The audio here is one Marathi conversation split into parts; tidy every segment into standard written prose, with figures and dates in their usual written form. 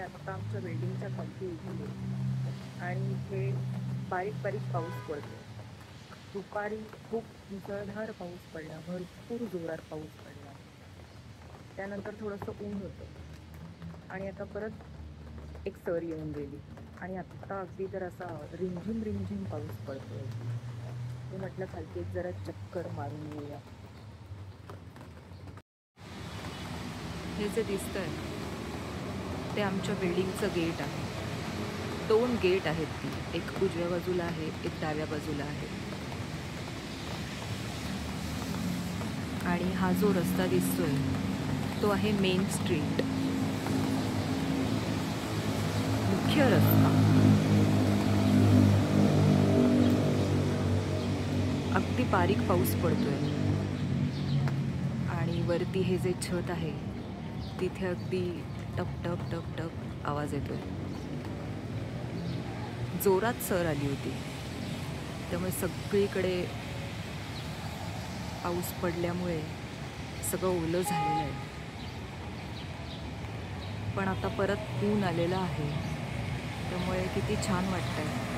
आता आमच्या बिल्डिंगच्या खालती उभी आहे आणि इथे बारीक बारीक पाऊस पडतो. दुपारी खूप मुसळधार पाऊस पडला, भरपूर जोरात पाऊस पडला. त्यानंतर थोडंसं ऊन होतं आणि आता परत एक सर येऊन गेली आणि आत्ता अगदी जर असा रिमझिम रिमझिम पाऊस पडतोय. मी म्हटलं खालती एक जरा चक्कर मारून येऊया. हे जे दिसतंय ते आमच्या बिल्डिंगचं गेट आहे. 2 गेट आहेत ती, एक उजव्या बाजूला आहे, एक डाव्या बाजूला आहे. आणि हा जो रस्ता दिसतोय तो आहे मेन स्ट्रीट, मुख्य रस्ता. अगदी बारीक पाऊस पडतोय आणि वरती हे जे छत आहे तिथे अगदी टप टप टप टप आवाज येतोय. जोरात सर आली होती, त्यामुळे सगळीकडे पाऊस पडल्यामुळे सगळं ओलं झालेलं आहे. पण आता परत ऊन आलेलं आहे, त्यामुळे किती छान वाटतंय.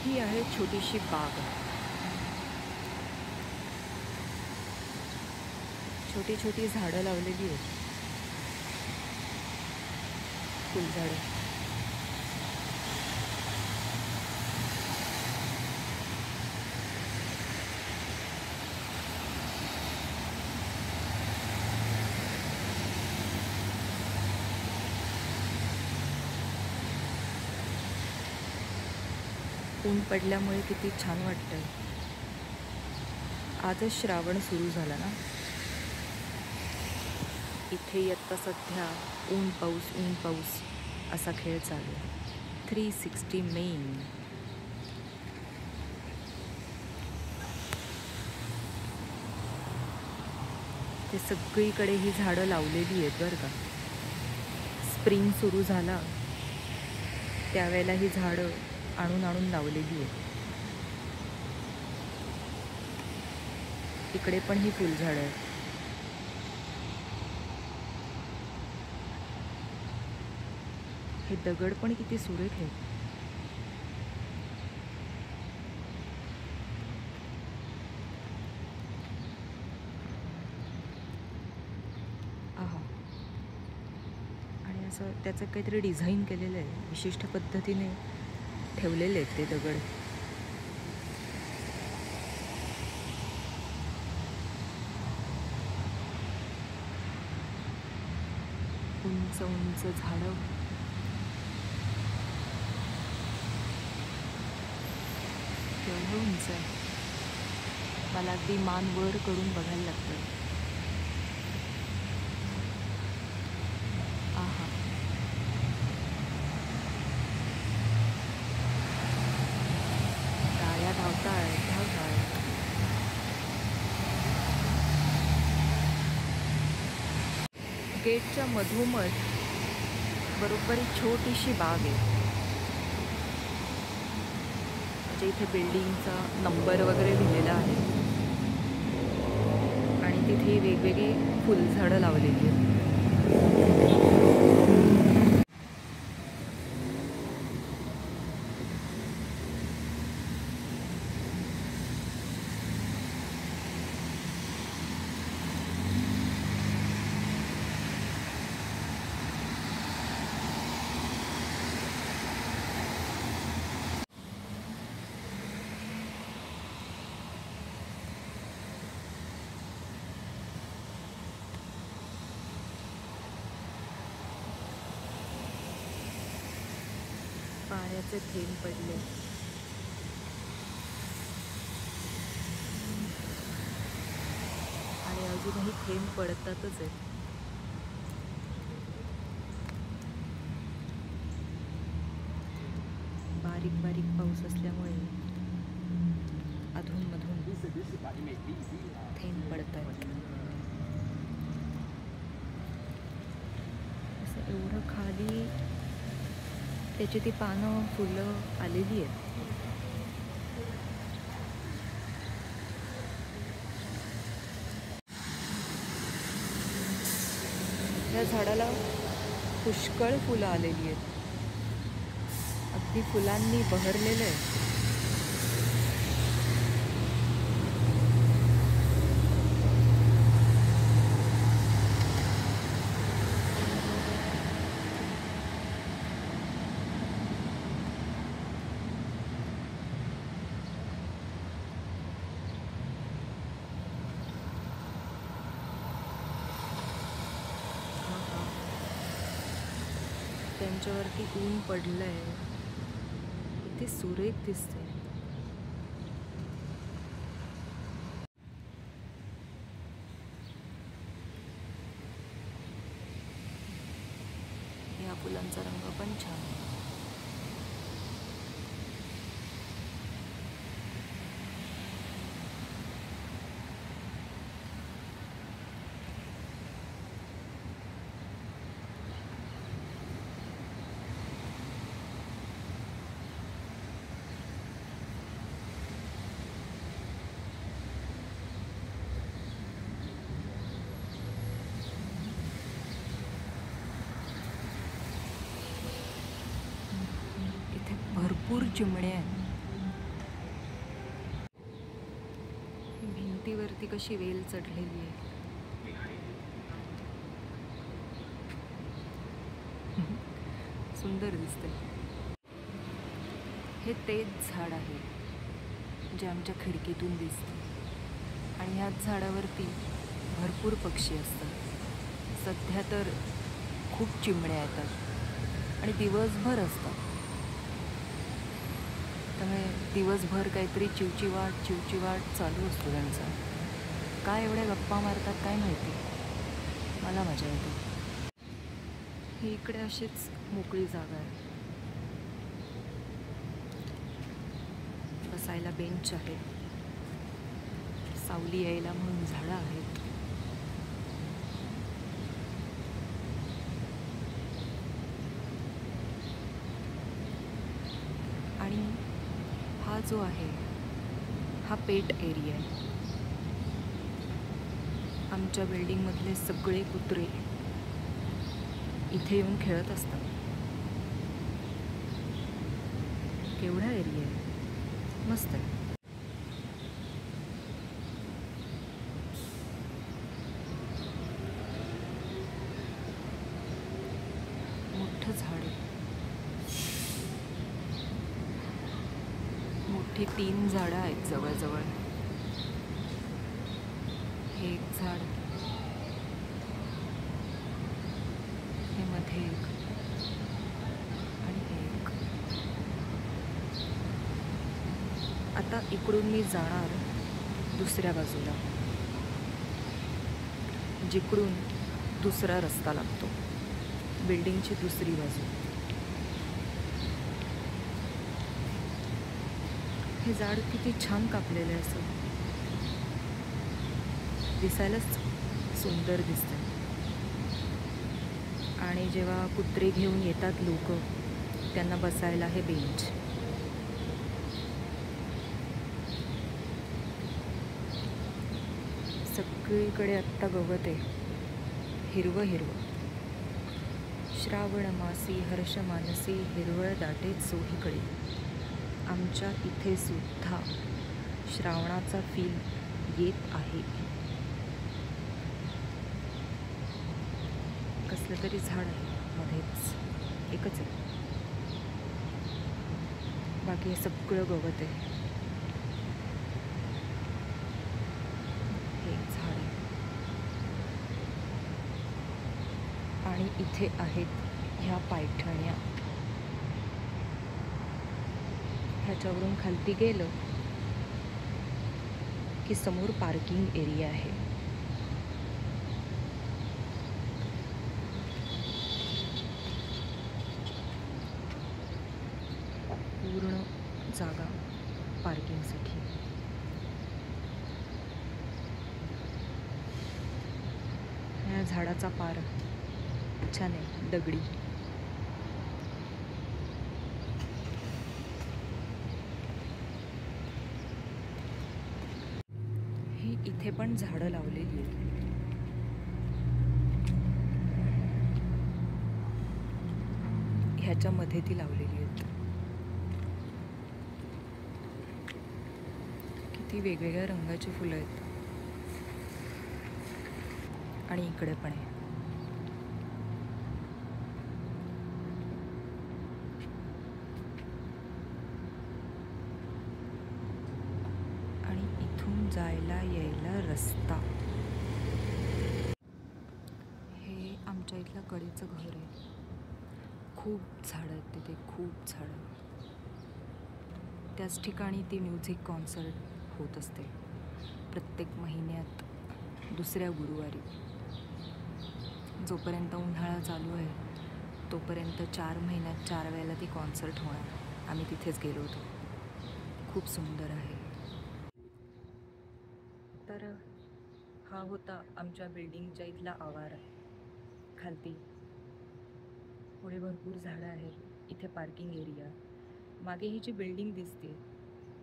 ही आहे छोटीशी बाग. छोटी छोटी झाडं लावलेली आहेत, फुलझाडं. ऊन पडल्यामुळे किती छान वाटतंय. आजच श्रावण सुरू झाला ना. इथे इयत्ता सध्या ऊन पाऊस असा खेळ चालू आहे. 360 मेन. ते सगळीकडे ही झाडं लावलेली आहेत बरं का. स्प्रिंग सुरू झाला त्यावेळेला ही झाडं आणून लावलेली आहेत. इकडे पण ही फुलझाडं आहेत. हे दगड पण किती सुरेख आहेत. आहा. आणि असं त्याचं काहीतरी डिझाईन केलेलं आहे, विशिष्ट पद्धतीने ठेवलेले आहेत ते दगड. उंच उंच झाडं. केवढं उंच आहे, मला अगदी मान वर करून बघायला लागतं. आहा. गाड्या धावतायत. गेटच्या मधोमध बरोबर एक छोटीशी बाग आहे. म्हणजे इथे बिल्डिंगचा नंबर वगैरे लिहिलेला आहे आणि तिथे वेगवेगळी फुलझाडं लावलेली आहेत. पाण्याचे थेंब पडले. आणि अजूनही थेंब पडतातच आहेत. बारीक बारीक पाऊस असल्यामुळे अधूनमधून थेंब पडतात. असं एवढं खाली त्याची ती पानं फुलं आलेली आहेत. ह्या झाडाला पुष्कळ फुलं आलेली आहेत, अगदी फुलांनी बहरलेलं आहे. त्यांच्यावरती ऊन पडलंय, इथे सुरेख दिसते. या फुलांचा रंग पण छान आहे. भरपूर चिमण्या आहेत. भिंतीवरती कशी वेल चढलेली आहे. सुंदर दिसते. हे तेच झाड आहे जे आमच्या खिडकीतून दिसते आणि ह्याच झाडावरती भरपूर पक्षी असतात. सध्या तर खूप चिमण्या येतात आणि दिवसभर असतात. त्यामुळे दिवसभर काहीतरी चिवचिवाट चालू असतो त्यांचा. काय एवढ्या गप्पा मारतात काय माहिती, मला मजा येते. ही इकडे अशीच मोकळी जागा आहे. बसायला बेंच आहे, सावली यायला म्हणून झाडं आहेत. आणि हा जो आहे हा पेट एरिया आहे. आमच्या बिल्डिंगमधले सगळे कुत्रे इथे येऊन खेळत असतात. केवढा एरिया आहे, मस्त आहे. मोठं झाड आहे, मोठी 3 झाडं आहेत जवळजवळ. हे एक झाड, हे मध्ये एक आणि एक. आता इकडून मी जाणार दुसऱ्या बाजूला, जिकडून दुसरा रस्ता लागतो, बिल्डिंगची दुसरी बाजू. हे झाड किती छान कापलेलं आहे, असं दिसायलाच सुंदर दिसतं. आणि जेव्हा कुत्रे घेऊन येतात लोक, त्यांना बसायला हे बेंच. सगळीकडे आत्ता गवत आहे, हिरवं हिरवं. श्रावण मासी हर्ष मानसी हिरवळ दाटे चोहीकडे. आमच्या इथे सुद्धा श्रावणाचा फील येत आहे. कसलं तरी झाड आहे मध्येच, एकच आहे, बाकी हे सगळं गवत आहे. हे एक झाड आहे आणि इथे आहेत ह्या पायठण्या. ह्याच्यावरून खालती गेलं की समोर पार्किंग एरिया आहे. पूर्ण जागा पार्किंगसाठी. या झाडाचा पार छान आहे, दगडी. ही इथे पण झाडं लावलेली आहेत. ह्याच्यामध्ये ती लावलेली आहेत. किती वेगवेगळ्या रंगाची फुलं आहेत. आणि इकडे पण आहे. आणि इथून जायला यायला रस्ता. हे आमच्या इथलं कडेचं घर आहे. खूप झाडं आहेत तिथे, खूप झाडं. त्याच ठिकाणी ती म्युझिक कॉन्सर्ट होत असते प्रत्येक महिन्यात दुसऱ्या गुरुवारी. जोपर्यंत उन्हाळा चालू आहे तोपर्यंत 4 महिन्यात 4 वेळेला ती कॉन्सर्ट होणार. आम्ही तिथेच गेलो होतो. खूप सुंदर आहे. तर हा होता आमच्या बिल्डिंगच्या इथला आवार. खालती पुढे भरपूर झाडं आहेत. इथे पार्किंग एरिया. मागे ही जी बिल्डिंग दिसते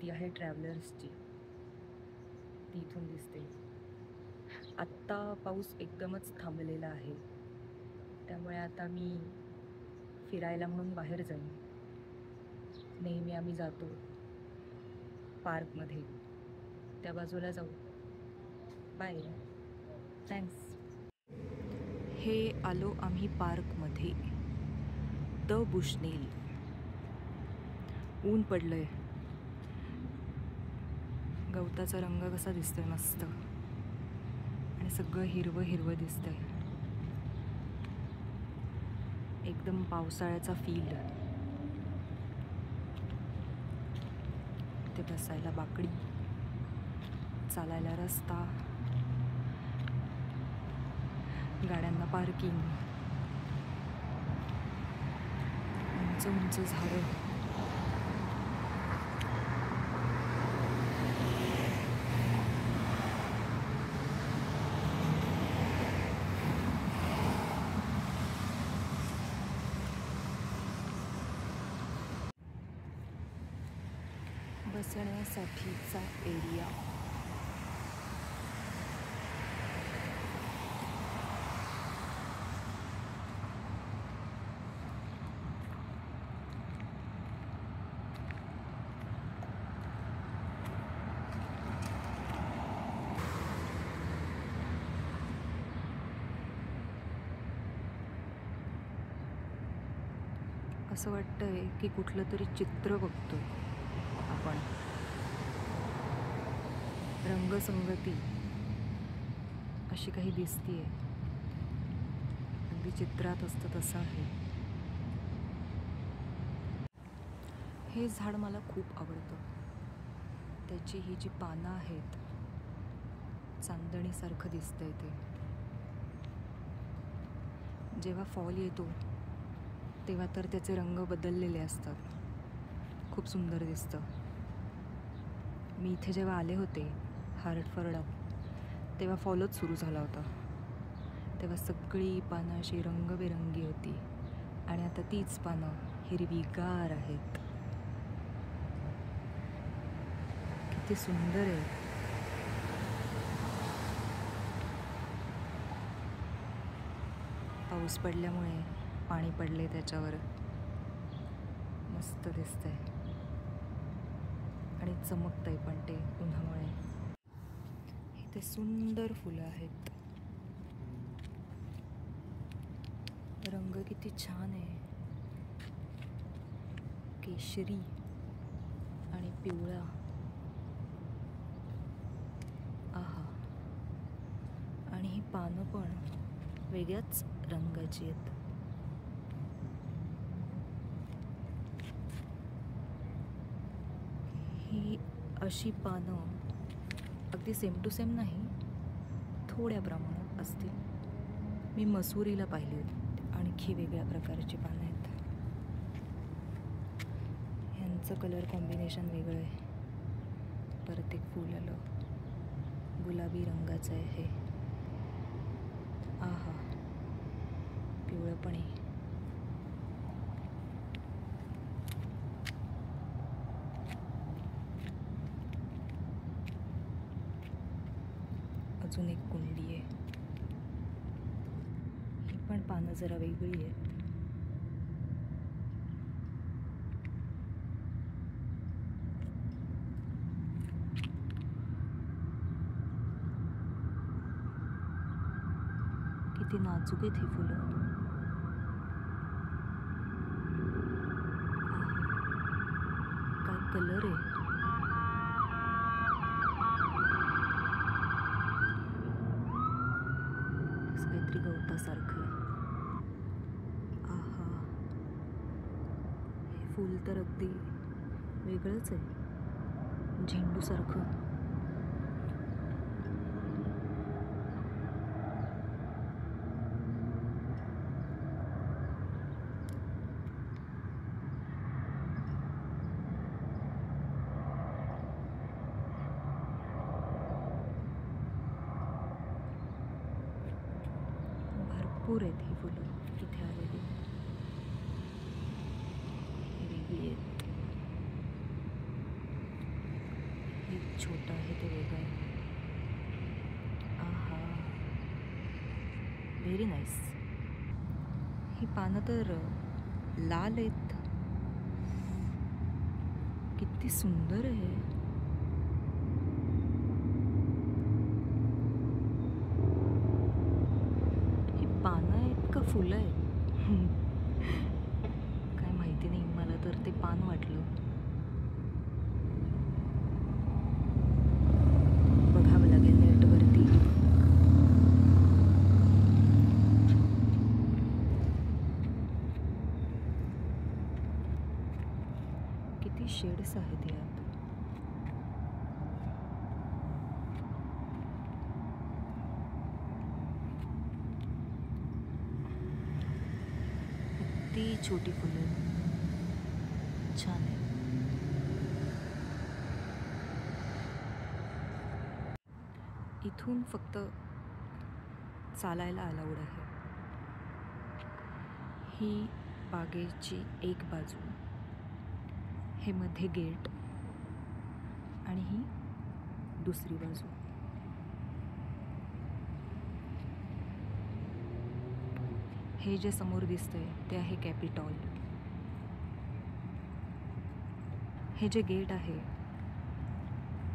ती आहे ट्रॅव्हलर्सची. ती इथून दिसते. आत्ता पाऊस एकदमच थांबलेला आहे, त्यामुळे आता मी फिरायला म्हणून बाहेर जाईन. नेहमी आम्ही जातो पार्कमध्ये, त्या बाजूला जाऊ. Bye, thanks. हे आलो आम्ही पार्कमध्ये. The Bushnell. ऊन पडलंय. गवताचा रंग कसा दिसतोय मस्त. आणि सगळं हिरवं हिरवं दिसतंय. एकदम पावसाळ्याचा फील. इथे बसायला बाकडी, चालायला रस्ता, गाड्यांना पार्किंग, उंच उंच झाडं. बसण्यासाठीचा एरिया. असं वाटतंय की कुठलं तरी चित्र बघतोय आपण. रंगसंगती अशी काही दिसतीये. अगदी चित्रात असतं तसं आहे. हे झाड मला खूप आवडतं. त्याची ही जी पानं आहेत, चांदणीसारखं दिसतंय ते. जेव्हा फॉल येतो तेव्हा तर त्याचे रंग बदललेले असतात. खूप सुंदर दिसतं. मी इथे जेव्हा आले होते हार्टफर्डात, तेव्हा फॉलच सुरू झाला होता. तेव्हा सगळी पानं अशी रंगबेरंगी होती. आणि आता तीच पानं हिरवीगार आहेत. किती सुंदर आहे. पाऊस पडल्यामुळे पाणी पडले त्याच्यावर. मस्त दिसतंय. आणि चमकतंय पण ते उन्हामुळे. इथे सुंदर फुलं आहेत. रंग किती छान आहे. केशरी आणि पिवळा. आहा. आणि ही पानं पण वेगळ्याच रंगाची आहेत. ही अशी पानं अगदी सेम टू सेम नाही, थोड्या प्रमाणात असतील. मी मसुरीला पाहिली होती. आणखी वेगळ्या प्रकारची पानं आहेत. ह्यांचं कलर कॉम्बिनेशन वेगळं आहे. परत एक फूल आलं, गुलाबी रंगाचं आहे हे. आहा. पिवळं पण आहे. अजून एक कुंडी आहे. ही पण पानं जरा वेगळी आहेत. किती नाजूक आहेत ही फुलं. आहा, काय कलर आहे. असं काहीतरी गवतासारखं आहे. आहा, हे फूल तर अगदी वेगळंच आहे, झेंडूसारखं. भरपूर आहेत ही फुलं इथे आलेली. ही वेगळी आहेत. एक छोटं आहे ते वेगळं आहे. आहा, व्हेरी नाईस. ही पानं तर लाल आहेत. किती सुंदर आहे. ही पानं आहेत का फुलं आहेत? काय माहिती नाही, मला तर ते पान वाटलं. बघावं लागेल नेटवरती. किती शेड्स आहेत यात. किती छोटी फुलं, छान आहे. इथून फक्त चालायला अलाउड आहे. ही बागेची एक बाजू, हे मध्ये गेट आणि ही दुसरी बाजू. हे जे समोर दिसतंय ते आहे कॅपिटॉल. हे जे गेट आहे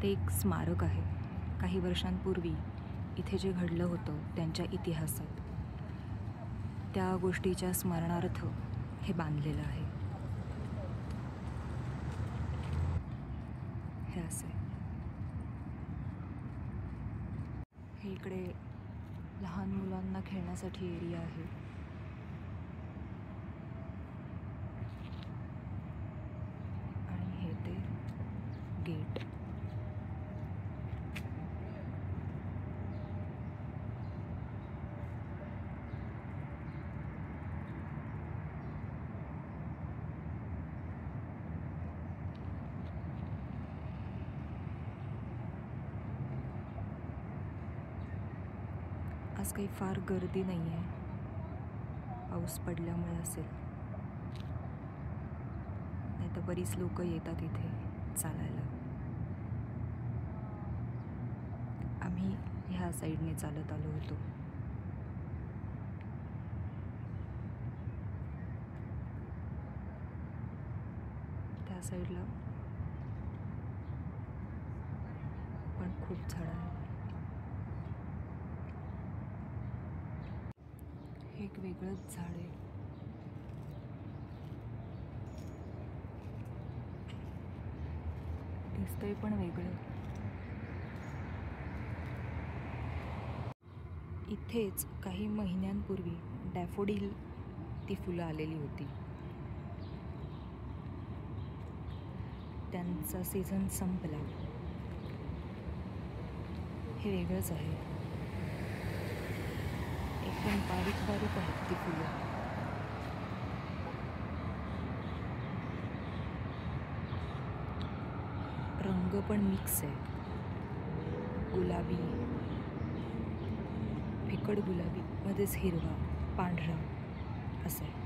ते एक स्मारक आहे. काही वर्षांपूर्वी इथे जे घडलं होतं त्यांच्या इतिहासात, त्या गोष्टीच्या स्मरणार्थ हे बांधलेलं आहे. हे असं आहे. हे इकडे लहान मुलांना खेळण्यासाठी एरिया आहे. आणि हे ते गेट. आज काही फार गर्दी नाही आहे, पाऊस पडल्यामुळे असेल. नाही तर बरीच लोक येतात इथे चालायला. आम्ही ह्या साईडने चालत आलो होतो. त्या साईडला पण खूप झाडं आहेत. हे एक वेगळंच झाड आहे. दिसतंय पण वेगळं. इथेच काही महिन्यांपूर्वी डॅफोडिल ती फुलं आलेली होती. त्यांचा सीझन संपला. हे वेगळंच आहे. एकदम बारीक बारीक आहेत ती फुलं. रंग पण मिक्स आहे. गुलाबी, फिकट गुलाबी, मध्येच हिरवा, पांढरा असं आहे.